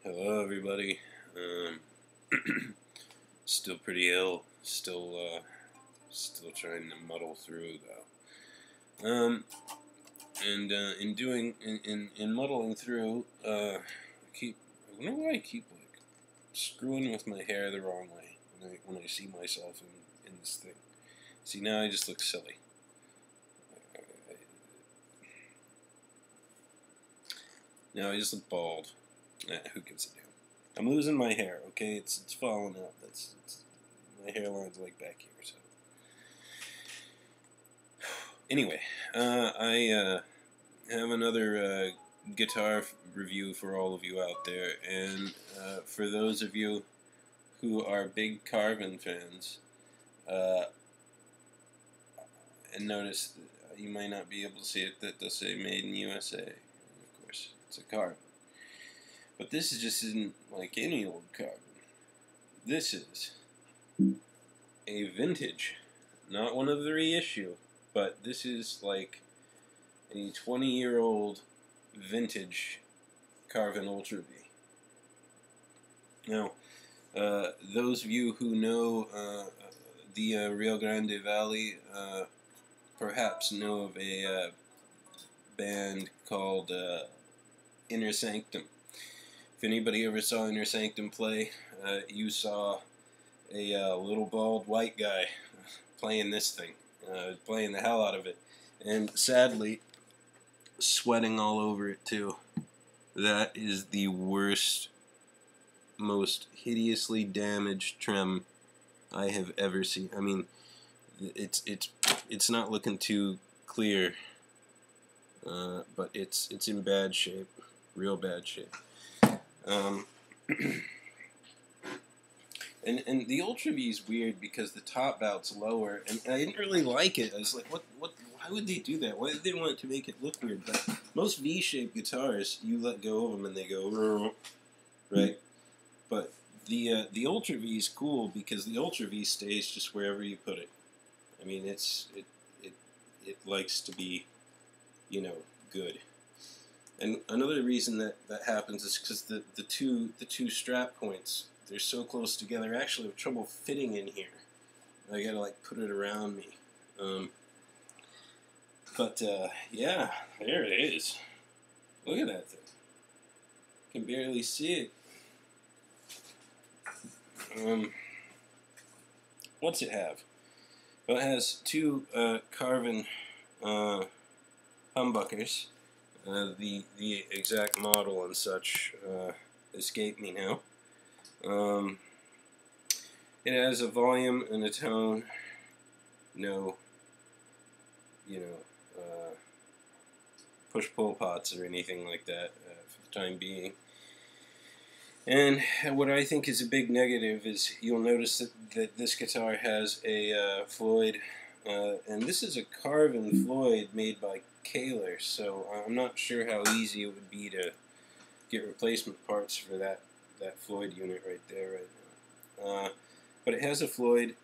Hello, everybody. Still pretty ill. Still trying to muddle through though. In muddling through, I wonder why I keep like screwing with my hair the wrong way when I see myself in this thing. See, now I just look silly. Now I just look bald. Who gives a damn? I'm losing my hair. Okay, it's falling out. My hairline's like back here. So anyway, I have another guitar review for all of you out there, and for those of you who are big Carvin fans, and notice you might not be able to see it, that they'll say "Made in USA." And of course, it's a Carvin. But this isn't like any old Carvin. This is a vintage, not one of the reissue, but this is like a 20-year-old vintage Carvin Ultra V. Now, those of you who know the Rio Grande Valley perhaps know of a band called Inner Sanctum. If anybody ever saw Inner Sanctum play, you saw a little bald white guy playing this thing, playing the hell out of it, and sadly sweating all over it too. That is the worst, most hideously damaged trem I have ever seen. I mean, it's not looking too clear, but it's in bad shape, real bad shape. And the Ultra V is weird because the top out's lower, and I didn't really like it. I was like, what? Why would they do that? Why did they want to make it look weird? But most V-shaped guitars, you let go of them and they go, right? But the Ultra V is cool because the Ultra V stays just wherever you put it. I mean, it likes to be, good. And another reason that happens is because the two strap points, they're so close together. I actually have trouble fitting in here. I gotta like put it around me. Yeah, there it is. Look at that thing. Can barely see it. What's it have? Well, it has two Carvin humbuckers. The exact model and such escape me now. It has a volume and a tone. No, push-pull pots or anything like that for the time being. And what I think is a big negative is you'll notice that this guitar has a Floyd, and this is a Carvin Floyd made by Kaler, so I'm not sure how easy it would be to get replacement parts for that Floyd unit right there right now. But it has a Floyd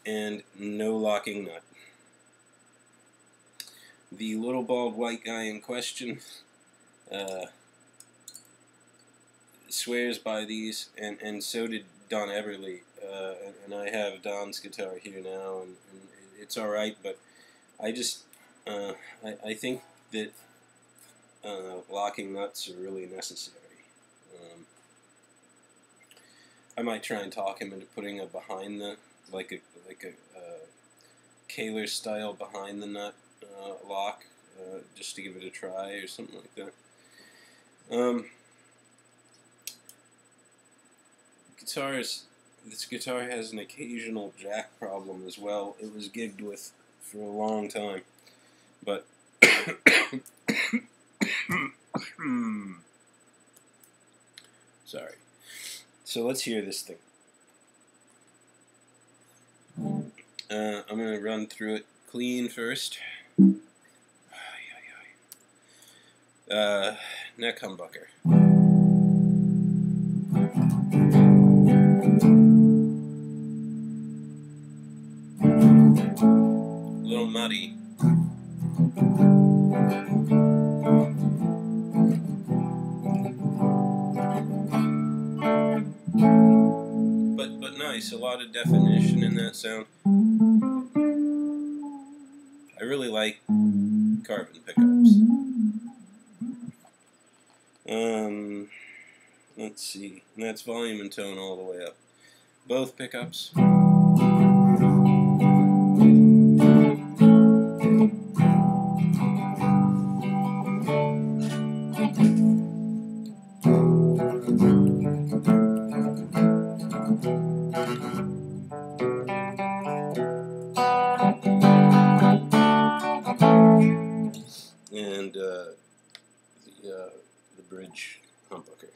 and no locking nut. The little bald white guy in question swears by these, and so did Don Everly, and I have Don's guitar here now, and it's alright, but I just I think that locking nuts are really necessary. I might try and talk him into putting a behind the like a Kaler style behind the nut lock, just to give it a try or something like that. This guitar has an occasional jack problem as well. It was gigged with for a long time, but sorry. So let's hear this thing. I'm going to run through it clean first. Neck humbucker. A little muddy. nice, a lot of definition in that sound. I really like Carvin pickups. Let's see, and that's volume and tone all the way up. Both pickups. And the bridge humbucker.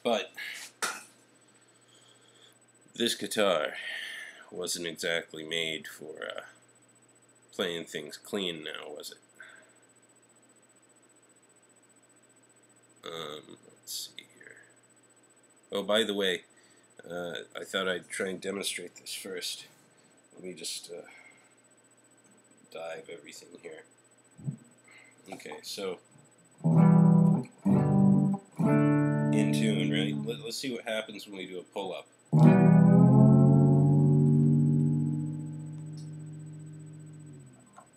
But this guitar wasn't exactly made for playing things clean now, was it? Let's see here. Oh, by the way, I thought I'd try and demonstrate this first. Let me just dive everything here. Okay, so in tune, right? Let's see what happens when we do a pull-up.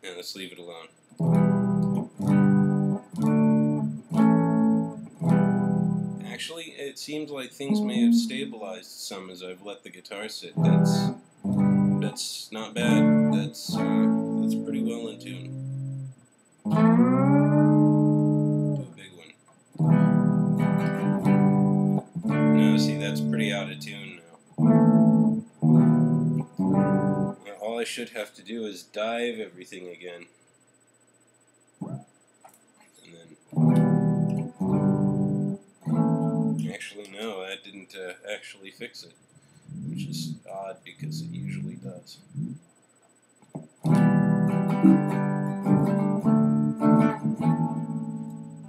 And let's leave it alone. Actually, it seems like things may have stabilized some as I've let the guitar sit. That's not bad. That's pretty well in tune. Do a big one. Now, see, that's pretty out of tune now. All I should have to do is dive everything again. And then... Actually, no, that didn't actually fix it. Which is odd because it usually does.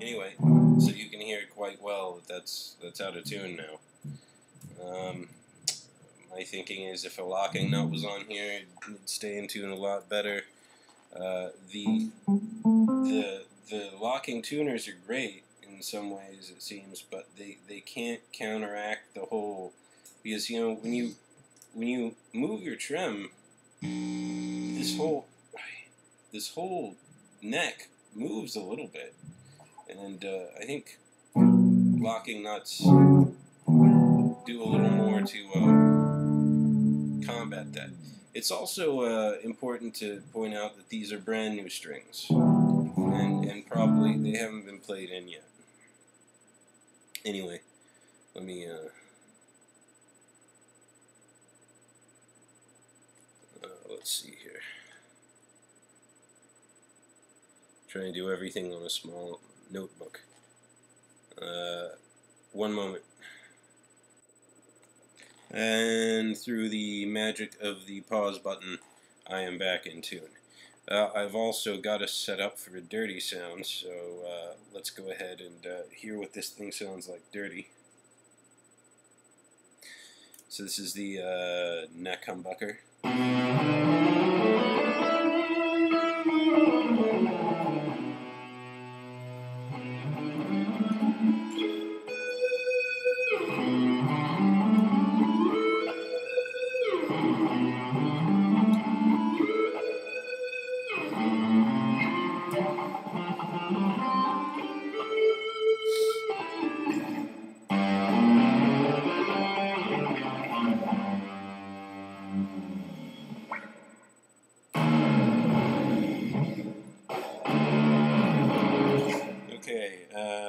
Anyway, so you can hear quite well that that's out of tune now. My thinking is if a locking nut was on here, it'd stay in tune a lot better. The locking tuners are great in some ways, it seems, but they can't counteract the whole, because you know when you move your trem, this whole neck moves a little bit, and I think locking nuts do a little more to combat that. It's also important to point out that these are brand new strings, and probably they haven't been played in yet. Anyway, let me let's see here. Try and do everything on a small notebook. One moment. And through the magic of the pause button, I am back in tune. I've also got us set up for a dirty sound, so let's go ahead and hear what this thing sounds like dirty. So this is the neck humbucker. Okay,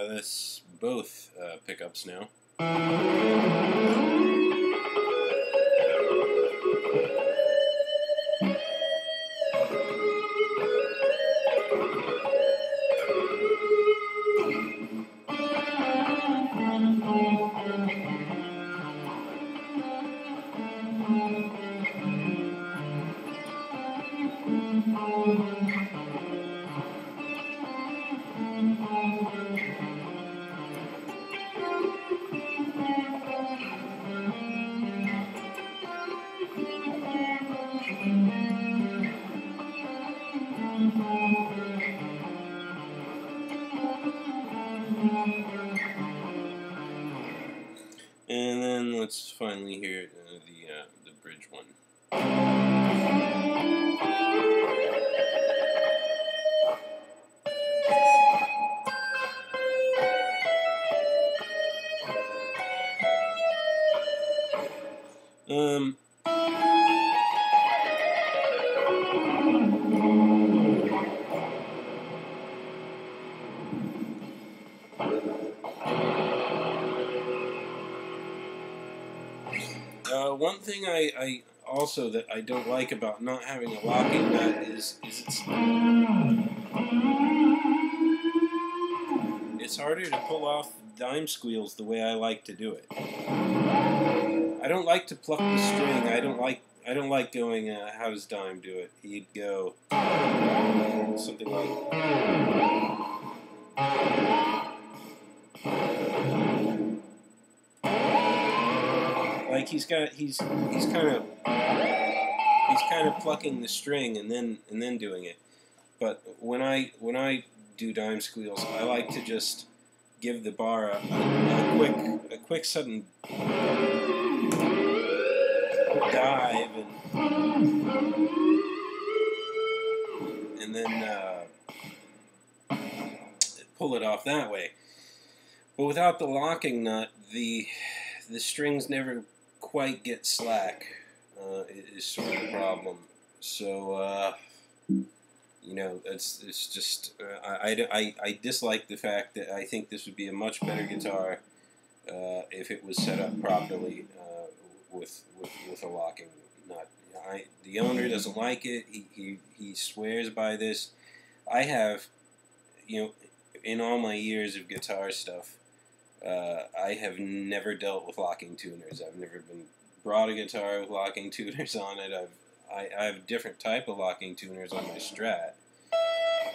that's both pickups now. And then let's finally hear the bridge one. One thing I also that I don't like about not having a locking nut is it's harder to pull off dime squeals the way I like to do it. I don't like to pluck the string. I don't like going. How does Dime do it? He'd go something like. Like he's kind of plucking the string and then doing it. But when I do dime squeals, I like to just give the bar a quick sudden dive and then pull it off that way. But without the locking nut, the strings never quite get slack. Is sort of the problem. So you know, it's just I dislike the fact that I think this would be a much better guitar if it was set up properly with a locking nut. The owner doesn't like it. He swears by this. I have, you know, in all my years of guitar stuff, I have never dealt with locking tuners. I've never been brought a guitar with locking tuners on it. I have a different type of locking tuners on my Strat,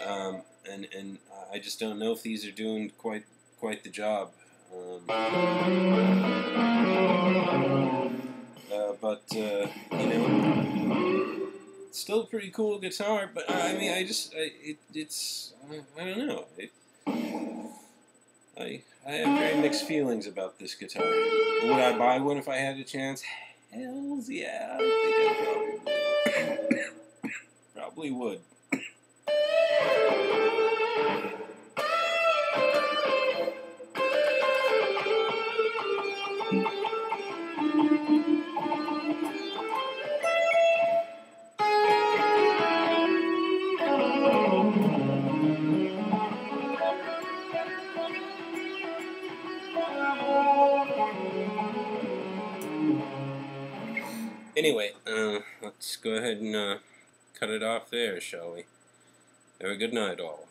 and I just don't know if these are doing quite the job. But you know, it's still a pretty cool guitar. But I mean, it's I don't know. I have very mixed feelings about this guitar. Would I buy one if I had a chance? Hells yeah, I think I probably would. Anyway, let's go ahead and cut it off there, shall we? Have a good night, all.